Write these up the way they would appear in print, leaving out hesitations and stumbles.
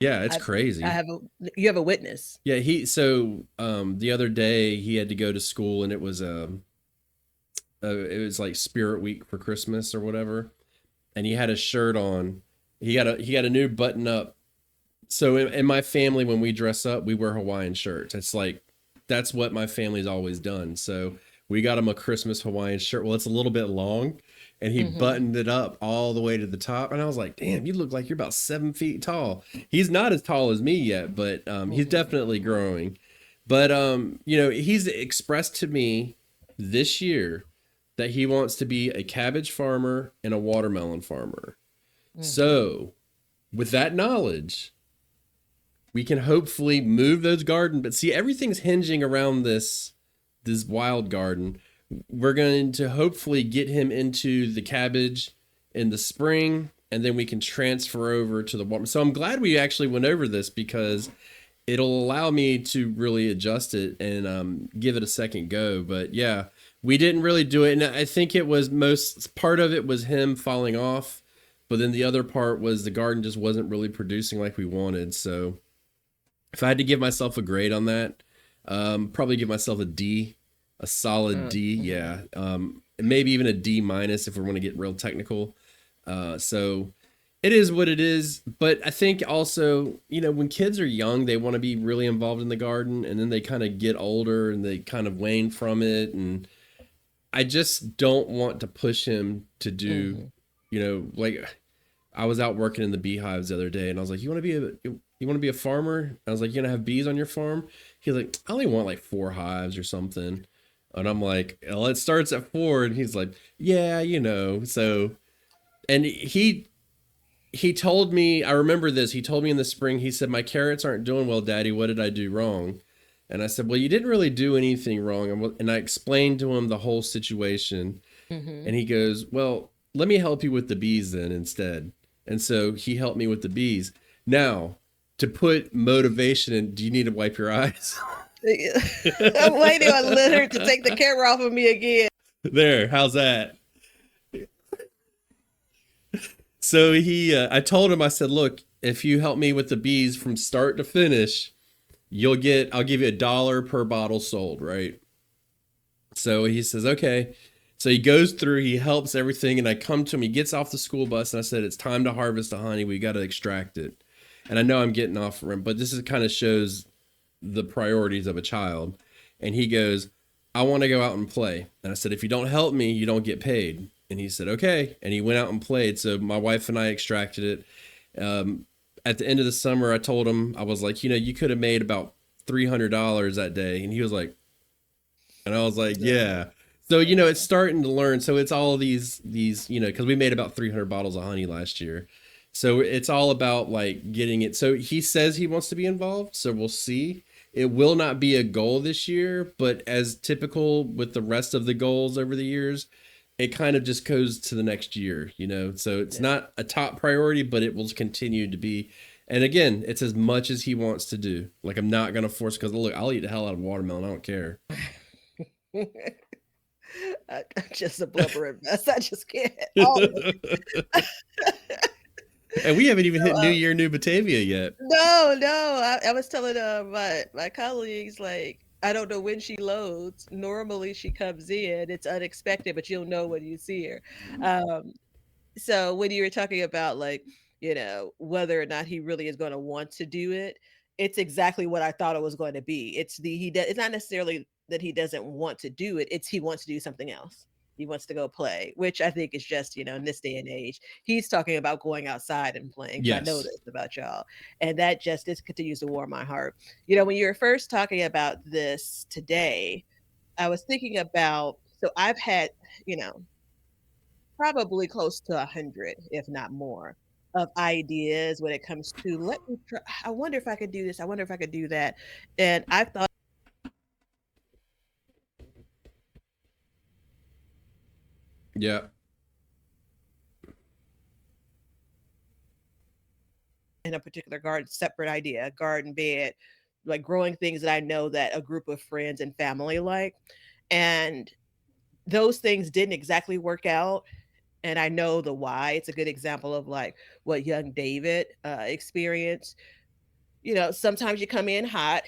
Yeah, it's I crazy. have a you have a witness. Yeah, the other day he had to go to school and it was like Spirit Week for Christmas or whatever, and he had a shirt on. He got a new button up. So in my family, when we dress up, we wear Hawaiian shirts. It's like that's what my family's always done. So we got him a Christmas Hawaiian shirt. Well, it's a little bit long, and he Hmm. buttoned it up all the way to the top. And I was like, "Damn, you look like you're about 7 feet tall." He's not as tall as me yet, but he's Hmm. definitely growing. But he's expressed to me this year that he wants to be a cabbage farmer and a watermelon farmer. Hmm. So, with that knowledge, we can hopefully move those garden. But see, everything's hinging around this wild garden. We're going to hopefully get him into the cabbage in the spring, and then we can transfer over to the water. So I'm glad we actually went over this because it'll allow me to really adjust it and give it a second go. But yeah, we didn't really do it, and I think it was most part of it was him falling off, but then the other part was the garden just wasn't really producing like we wanted. So if I had to give myself a grade on that, probably give myself a D, a solid D. Hmm. Yeah, maybe even a D minus if we want to get real technical. So it is what it is. But I think also, when kids are young, they want to be really involved in the garden, and then they kind of get older and they kind of wane from it. And I just don't want to push him to do, Hmm. like I was out working in the beehives the other day, and I was like, "You want to be a farmer?" And I was like, "You gonna have bees on your farm?" He's like, "I only want like 4 hives or something." And I'm like, "Well, it starts at 4." And he's like, "Yeah, So, and he told me, I remember this. He told me in the spring. He said, "My carrots aren't doing well, Daddy. What did I do wrong?" And I said, "Well, you didn't really do anything wrong." And I explained to him the whole situation, Hmm. and he goes, "Well, let me help you with the bees then instead." And so he helped me with the bees. Now, to put motivation in, do you need to wipe your eyes? I'm waiting on Leonard to take the camera off of me again. There, how's that? So I told him, I said, "Look, if you help me with the bees from start to finish, I'll give you $1 per bottle sold, right?" So he says, "Okay." So he goes through, he helps everything, and I come to him. He gets off the school bus, and I said, "It's time to harvest the honey. We got to extract it." And I know I'm getting off from him, but this is kind of shows the priorities of a child. And he goes, "I want to go out and play." And I said, "If you don't help me, you don't get paid." And he said, "Okay." And he went out and played. So my wife and I extracted it. At the end of the summer, I told him, I was like, you could have made about $300 that day. And he was like, and I was like, Yeah. "Yeah." So it's Yeah. starting to learn. So it's all of these because we made about 300 bottles of honey last year. So it's all about like getting it. So he says he wants to be involved. So we'll see. It will not be a goal this year, but as typical with the rest of the goals over the years, it kind of just goes to the next year. So it's Yeah. not a top priority, but it will continue to be. And again, it's as much as he wants to do. Like I'm not gonna force because look, I'll eat the hell out of watermelon. I don't care. I'm just a blubbering mess. I just can't. All of it. And we haven't even So, hit New Year, New Batavia yet. no, no. I was telling my colleagues like I don't know when she loads. Normally she comes in. It's unexpected, but you'll know when you see her. Um, so when you were talking about like whether or not he really is going to want to do it, it's exactly what I thought it was going to be. It's not necessarily that he doesn't want to do it, it's he wants to do something else. He wants to go play, which I think is just in this day and age he's talking about going outside and playing. So I know Yes. this about y'all, and that just continues to warm my heart. When you were first talking about this today, I was thinking about, so I've had you know probably close to 100, if not more, of ideas when it comes to, let me try, I wonder if I could do this, I wonder if I could do that. And I thought Yeah. in a particular garden, separate idea, garden bed, like growing things that I know that a group of friends and family like. And those things didn't exactly work out. And I know the why. It's a good example of like what young David experienced. Sometimes you come in hot,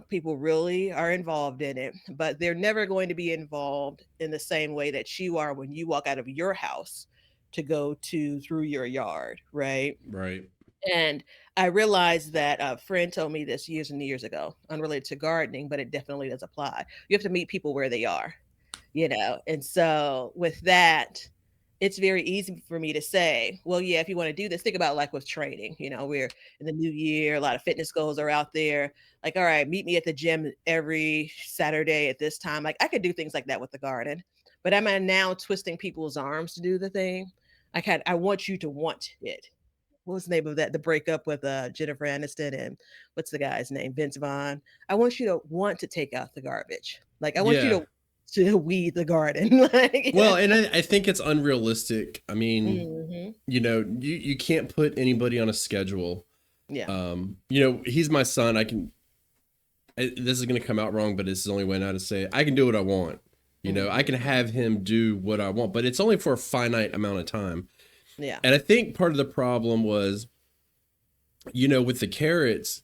people really are involved in it, but they're never going to be involved in the same way that you are when you walk out of your house to go to through your yard, right? Right. And I realized that a friend told me this years and years ago, unrelated to gardening, but it definitely does apply. You have to meet people where they are, and so with that, it's very easy for me to say, well, yeah, if you want to do this, think about like with training, we're in the new year, a lot of fitness goals are out there. Like, all right, meet me at the gym every Saturday at this time. Like, I could do things like that with the garden, but am I now twisting people's arms to do the thing? I want you to want it. What was the name of that? The breakup with Jennifer Aniston and what's the guy's name? Vince Vaughn. I want you to want to take out the garbage. Like, I want you Yeah. to weed the garden. Well, Like, and I think it's unrealistic. I mean, hmm you can't put anybody on a schedule. yeah. He's my son. This is going to come out wrong, but it's the only way now to say it. I can do what I want. I hmm can have him do what I want, but it's only for a finite amount of time. Yeah. And I think part of the problem was, with the carrots,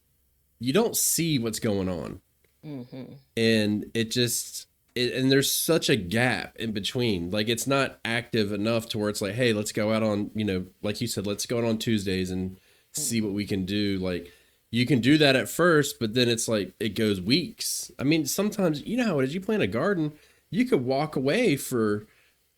you don't see what's going on. hmm And and there's such a gap in between. Like, it's not active enough to where it's like, hey, let's go out on, like you said, let's go out on Tuesdays and see what we can do. Like, you can do that at first, but then it's like it goes weeks. I mean, sometimes, you know how it is, you plant a garden, you could walk away for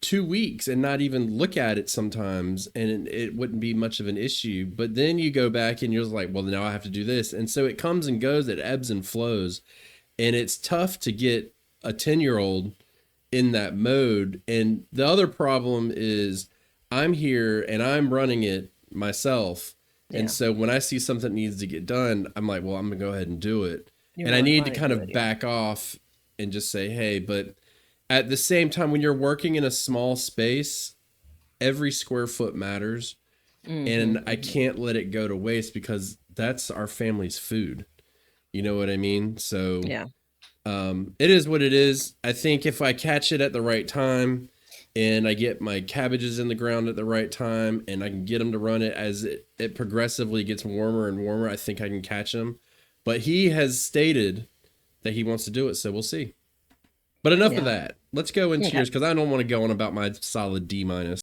2 weeks and not even look at it sometimes, and it wouldn't be much of an issue. But then you go back and you're like, well, now I have to do this. And so it comes and goes, it ebbs and flows. And it's tough to get a 10-year-old in that mode. And the other problem is I'm here and I'm running it myself. And Yeah. so when I see something that needs to get done, I'm like, well, I'm going to go ahead and do it. You're And I more need to inclined to kind do of it. Yeah. back off and just say, hey, but at the same time, when you're working in a small space, every square foot matters. And I Hmm can't let it go to waste because that's our family's food. You know what I mean? So Yeah. it is what it is. I think if I catch it at the right time and I get my cabbages in the ground at the right time and I can get them to run it as it progressively gets warmer and warmer, I think I can catch them. But he has stated that he wants to do it, so we'll see. But enough of Yeah. that. Let's go into Okay. yours because I don't want to go on about my solid D minus.